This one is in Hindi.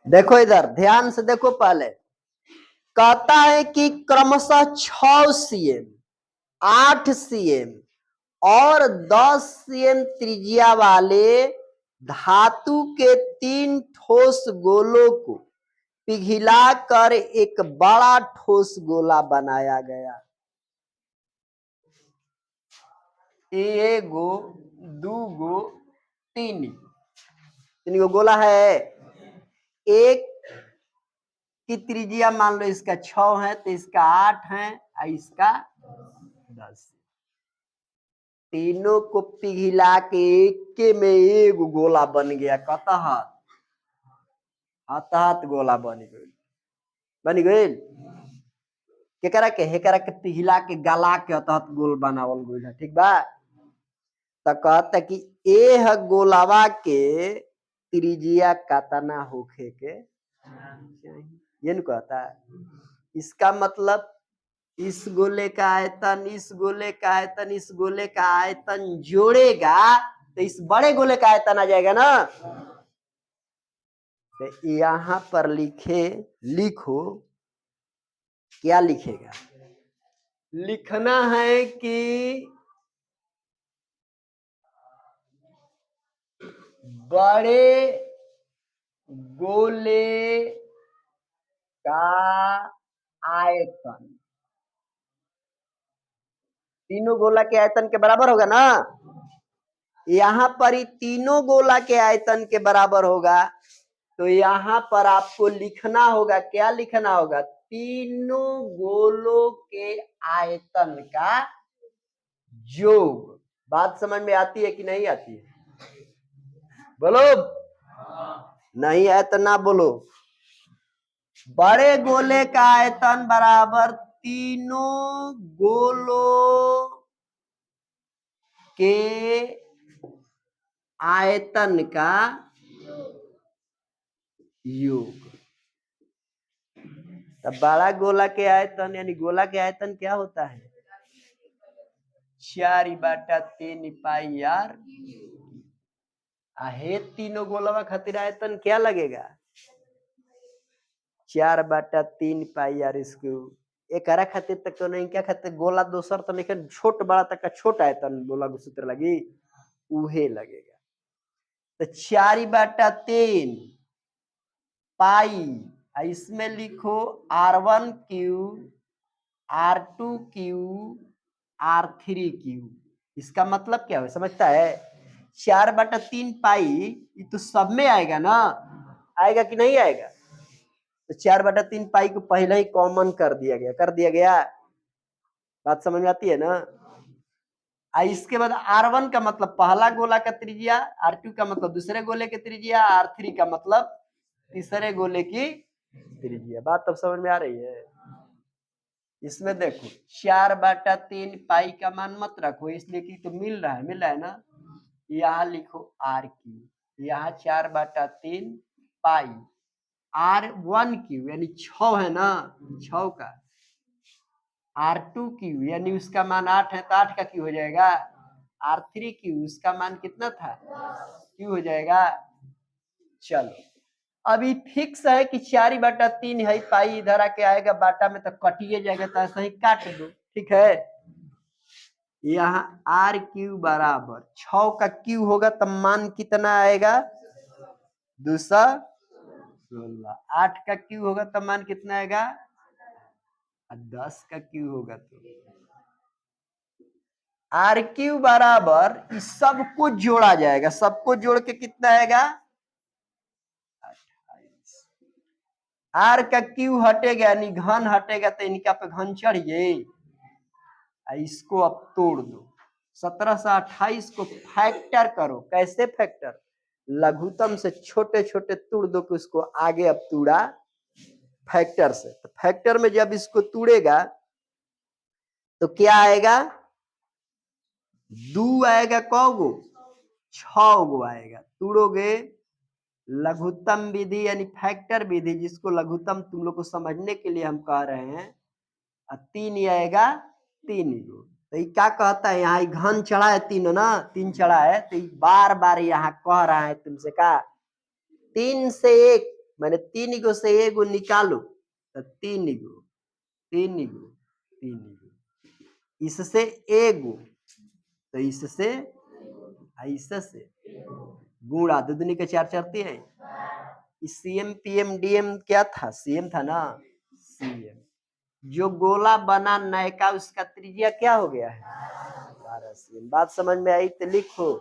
देखो इधर ध्यान से देखो पहले, कहता है कि क्रमशः 6 सीएम, 8 सीएम और 10 सीएम त्रिज्या वाले धातु के 3 ठोस गोलों को पिघलाकर एक बड़ा ठोस गोला बनाया गया। एगो, दूगो, तीन गो गोला है। एक की त्रिज्या मान लो इसका 6 है, तो इसका 8 है और इसका 10। तीनों को पिघला के एक में एक गोला बन गया। कतहत हतहत गोला बन गई। केकरा के हेकरा के पिघला के गला के अतहत गोल बनावल गइल है। ठीक बा। तो कहता कि एह गोलावा के त्रिज्या कतना होखे के ये न कहता। इसका मतलब इस गोले का आयतन, इस गोले का आयतन, इस गोले का आयतन जोड़ेगा तो इस बड़े गोले का आयतन आ जाएगा ना। तो यहां पर लिखो क्या लिखेगा? लिखना है कि बड़े गोले का आयतन तीनों गोला के आयतन के बराबर होगा ना। यहां पर ही तीनों गोला के आयतन के बराबर होगा। तो यहां पर आपको लिखना होगा, क्या लिखना होगा? तीनों गोलों के आयतन का योग। बात समझ में आती है कि नहीं आती है? बोलो। नहीं है तो ना बोलो। बड़े गोले का आयतन बराबर तीनों गोलों के आयतन का योग। तब बड़ा गोला के आयतन यानी गोला के आयतन क्या होता है? 4/3 पाई आर। आहे तीनों गोलवा खातिर आयतन क्या लगेगा? 4/3 पाई आर स्क्वायर। एकरा खातिर तक तो नहीं, क्या खातिर गोला दोसर तो नहीं, छोट बड़ा तक का छोट आयतन गोला के सूत्र लगी उहे लगेगा। तो 4/3 पाई, इसमें लिखो R1 cube, R2 cube, R3 cube. इसका मतलब क्या है समझता है? 4/3 पाई ये तो सब में आएगा ना, आएगा कि नहीं आएगा? तो 4/3 पाई को पहले ही कॉमन कर दिया गया। बात समझ में आती है ना। इसके बाद R1 का मतलब पहला गोला का त्रिज्या, R2 का मतलब दूसरे गोले की त्रिज्या, R3 का मतलब तीसरे गोले की त्रिज्या। बात तब समझ में आ रही है? इसमें देखो 4/3 पाई का मान मत रखो, इसलिए कि तो मिल रहा है ना। यहाँ लिखो R3, यहाँ 4/3 पाई R1 क्यूब यानी 6 है ना, 6 का R2 क्यूब यानी उसका मान 8 है, तो 8 का क्यूब हो जाएगा। R3 क्यूब उसका मान कितना था? क्यूब हो जाएगा। चलो अभी फिक्स है कि 4/3 है, पाई इधर आके आएगा बाटा में तो कटिए जाएगा, तो ऐसा ही काट दो। ठीक है। यहाँ R3 बराबर 6 का क्यूब होगा तब मान कितना आएगा? 216। 8 का क्यूब होगा तब मान कितना आएगा? 10 का क्यूब होगा तो R3 बराबर इस सबको जोड़ा जाएगा, सबको जोड़ के कितना आएगा? 28। R का क्यूब हटेगा यानी घन हटेगा, तो इनका पे घन चढ़िए, इसको अब तोड़ दो। 17 से 28 को फैक्टर करो। कैसे फैक्टर? लघुत्तम से छोटे छोटे तोड़ दो कि उसको आगे अब तोड़ा फैक्टर से। तो फैक्टर में जब इसको तोड़ेगा तो क्या आएगा? 2 आएगा, कौगो? 6 गो आएगा। तोड़ोगे लघुत्तम विधि यानी फैक्टर विधि, जिसको लघुत्तम तुम लोग को समझने के लिए हम कह रहे हैं, 3 आएगा 3 गो। तो ये क्या कहता है? यहाँ घन चढ़ा है 3 ना, 3 चढ़ा है, तो बार बार यहाँ कह रहा है तुमसे का 3 से 1 मैंने 3 गो से एगो निकालो तो 3 गो, 3 गो, 3 गो, इससे एगो तो इससे इससे गुणा, दो दूनी के 4 चढ़ती है। सीएम पीएम डीएम क्या था, सीएम था ना, सीएम। जो गोला बना नयका उसका त्रिज्या क्या हो गया है, 12 सीएम। बात समझ में आई तो लिखो।